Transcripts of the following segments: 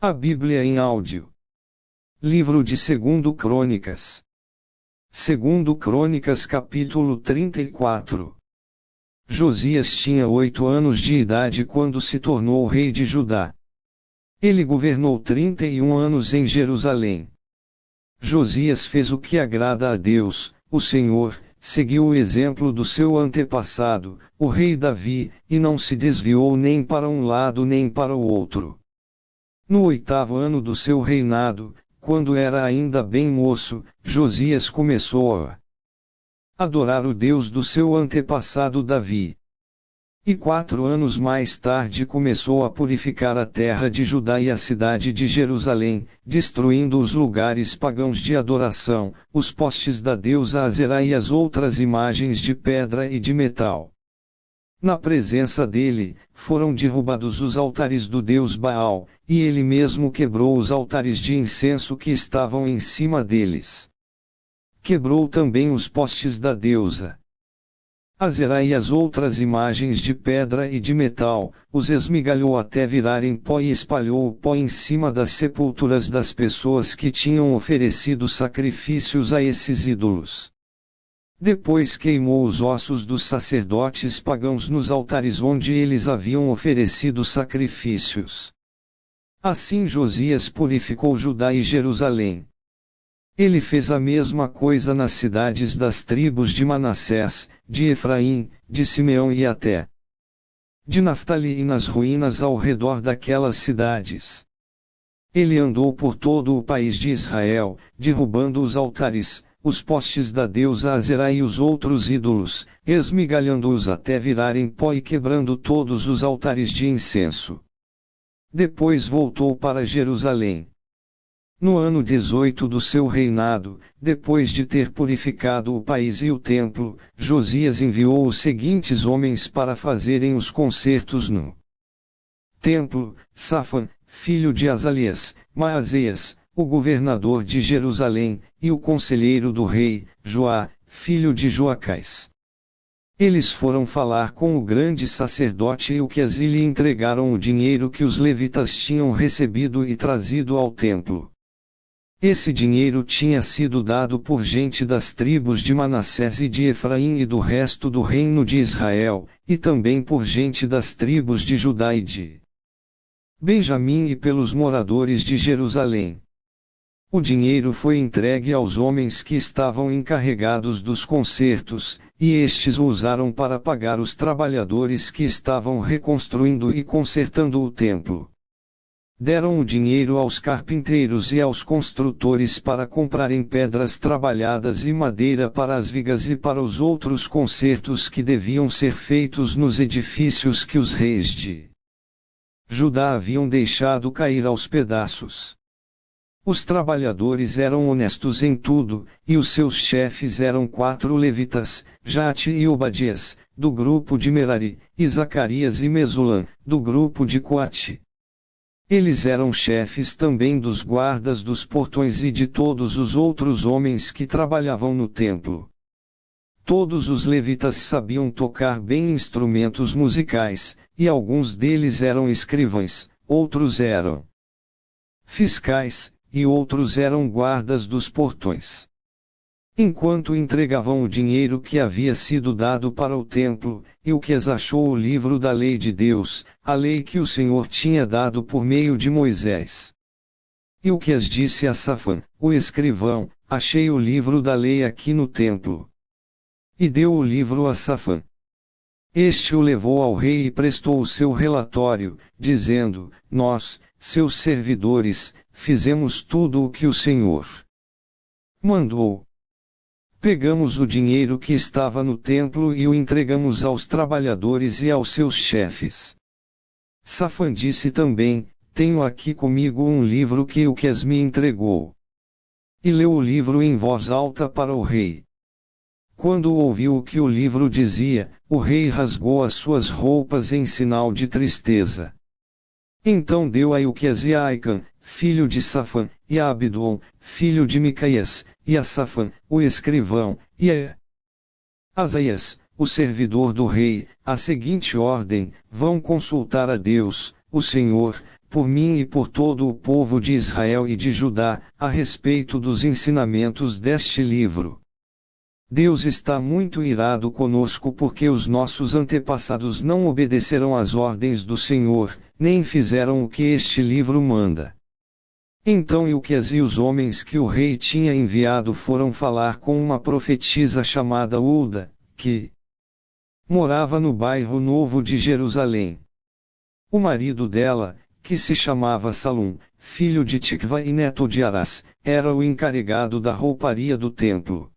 A Bíblia em áudio. Livro de 2 Crônicas. 2 Crônicas capítulo 34. Josias tinha 8 anos de idade quando se tornou rei de Judá. Ele governou 31 anos em Jerusalém. Josias fez o que agrada a Deus, o Senhor, seguiu o exemplo do seu antepassado, o rei Davi, e não se desviou nem para um lado nem para o outro. No 8º ano do seu reinado, quando era ainda bem moço, Josias começou a adorar o Deus do seu antepassado Davi. E 4 anos mais tarde começou a purificar a terra de Judá e a cidade de Jerusalém, destruindo os lugares pagãos de adoração, os postes da deusa Azerá e as outras imagens de pedra e de metal. Na presença dele, foram derrubados os altares do deus Baal, e ele mesmo quebrou os altares de incenso que estavam em cima deles. Quebrou também os postes da deusa Azerá e as outras imagens de pedra e de metal, os esmigalhou até virarem pó e espalhou o pó em cima das sepulturas das pessoas que tinham oferecido sacrifícios a esses ídolos. Depois queimou os ossos dos sacerdotes pagãos nos altares onde eles haviam oferecido sacrifícios. Assim Josias purificou Judá e Jerusalém. Ele fez a mesma coisa nas cidades das tribos de Manassés, de Efraim, de Simeão e até de Naftali e nas ruínas ao redor daquelas cidades. Ele andou por todo o país de Israel, derrubando os altares, os postes da deusa Azerá e os outros ídolos, esmigalhando-os até virarem pó e quebrando todos os altares de incenso. Depois voltou para Jerusalém. No ano 18 do seu reinado, depois de ter purificado o país e o templo, Josias enviou os seguintes homens para fazerem os concertos no templo: Safan, filho de Azalias, Maazéias, o governador de Jerusalém, e o conselheiro do rei, Joá, filho de Joacás. Eles foram falar com o grande sacerdote Ilquias e lhe entregaram o dinheiro que os levitas tinham recebido e trazido ao templo. Esse dinheiro tinha sido dado por gente das tribos de Manassés e de Efraim e do resto do reino de Israel, e também por gente das tribos de Judá e de Benjamim e pelos moradores de Jerusalém. O dinheiro foi entregue aos homens que estavam encarregados dos concertos, e estes o usaram para pagar os trabalhadores que estavam reconstruindo e consertando o templo. Deram o dinheiro aos carpinteiros e aos construtores para comprarem pedras trabalhadas e madeira para as vigas e para os outros consertos que deviam ser feitos nos edifícios que os reis de Judá haviam deixado cair aos pedaços. Os trabalhadores eram honestos em tudo, e os seus chefes eram 4 levitas, Jate e Obadias, do grupo de Merari, e Zacarias e Mesulam, do grupo de Coate. Eles eram chefes também dos guardas dos portões e de todos os outros homens que trabalhavam no templo. Todos os levitas sabiam tocar bem instrumentos musicais, e alguns deles eram escrivães, outros eram fiscais, e outros eram guardas dos portões. Enquanto entregavam o dinheiro que havia sido dado para o templo, Ilquias achou o livro da lei de Deus, a lei que o Senhor tinha dado por meio de Moisés. Ilquias disse a Safan, o escrivão: achei o livro da lei aqui no templo. E deu o livro a Safan. Este o levou ao rei e prestou o seu relatório, dizendo: nós, seus servidores, fizemos tudo o que o Senhor mandou. Pegamos o dinheiro que estava no templo e o entregamos aos trabalhadores e aos seus chefes. Safan disse também: tenho aqui comigo um livro que Ilquias me entregou. E leu o livro em voz alta para o rei. Quando ouviu o que o livro dizia, o rei rasgou as suas roupas em sinal de tristeza. Então deu a Ilquias e a Aicam, filho de Safan, e a Abdon, filho de Micaias, e a Safan, o escrivão, e a Asaias, o servidor do rei, a seguinte ordem: vão consultar a Deus, o Senhor, por mim e por todo o povo de Israel e de Judá, a respeito dos ensinamentos deste livro. Deus está muito irado conosco porque os nossos antepassados não obedeceram às ordens do Senhor, nem fizeram o que este livro manda. Então Ilquias e os homens que o rei tinha enviado foram falar com uma profetisa chamada Ulda, que morava no bairro Novo de Jerusalém. O marido dela, que se chamava Salum, filho de Tikva e neto de Arás, era o encarregado da rouparia do templo.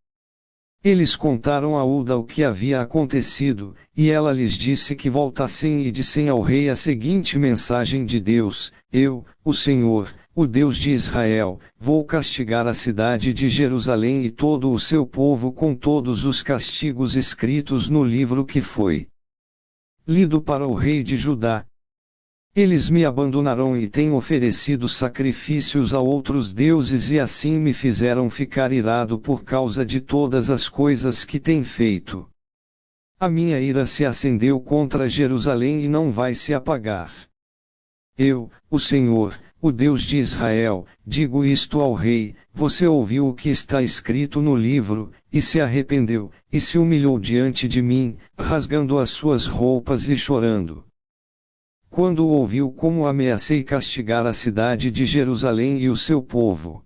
Eles contaram a Ulda o que havia acontecido, e ela lhes disse que voltassem e dissem ao rei a seguinte mensagem de Deus: Eu, o Senhor, o Deus de Israel, vou castigar a cidade de Jerusalém e todo o seu povo com todos os castigos escritos no livro que foi lido para o rei de Judá. Eles me abandonarão e têm oferecido sacrifícios a outros deuses e assim me fizeram ficar irado por causa de todas as coisas que têm feito. A minha ira se acendeu contra Jerusalém e não vai se apagar. Eu, o Senhor, o Deus de Israel, digo isto ao rei: você ouviu o que está escrito no livro, e se arrependeu, e se humilhou diante de mim, rasgando as suas roupas e chorando. Quando ouviu como ameacei castigar a cidade de Jerusalém e o seu povo.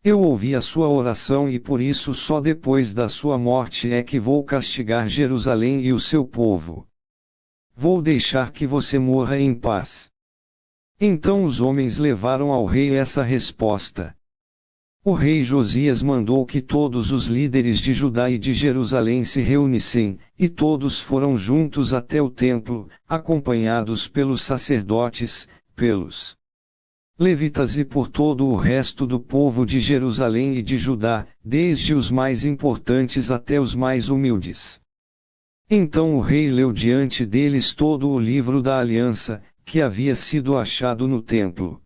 Eu ouvi a sua oração e por isso só depois da sua morte é que vou castigar Jerusalém e o seu povo. Vou deixar que você morra em paz. Então os homens levaram ao rei essa resposta. O rei Josias mandou que todos os líderes de Judá e de Jerusalém se reunissem, e todos foram juntos até o templo, acompanhados pelos sacerdotes, pelos levitas e por todo o resto do povo de Jerusalém e de Judá, desde os mais importantes até os mais humildes. Então o rei leu diante deles todo o livro da aliança, que havia sido achado no templo.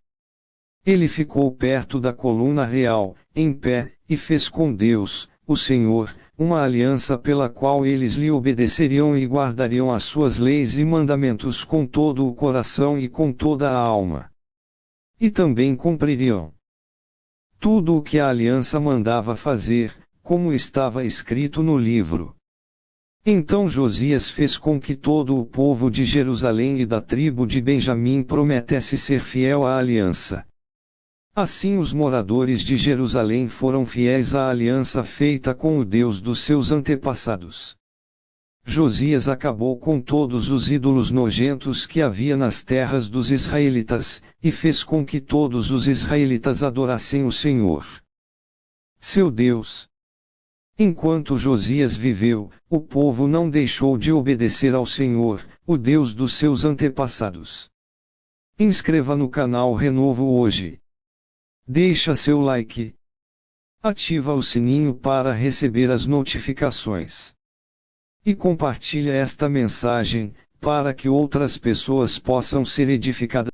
Ele ficou perto da coluna real, em pé, e fez com Deus, o Senhor, uma aliança pela qual eles lhe obedeceriam e guardariam as suas leis e mandamentos com todo o coração e com toda a alma. E também cumpririam tudo o que a aliança mandava fazer, como estava escrito no livro. Então Josias fez com que todo o povo de Jerusalém e da tribo de Benjamim prometesse ser fiel à aliança. Assim os moradores de Jerusalém foram fiéis à aliança feita com o Deus dos seus antepassados. Josias acabou com todos os ídolos nojentos que havia nas terras dos israelitas, e fez com que todos os israelitas adorassem o Senhor, seu Deus. Enquanto Josias viveu, o povo não deixou de obedecer ao Senhor, o Deus dos seus antepassados. Inscreva no canal Renovo hoje. Deixa seu like. Ativa o sininho para receber as notificações. E compartilha esta mensagem, para que outras pessoas possam ser edificadas.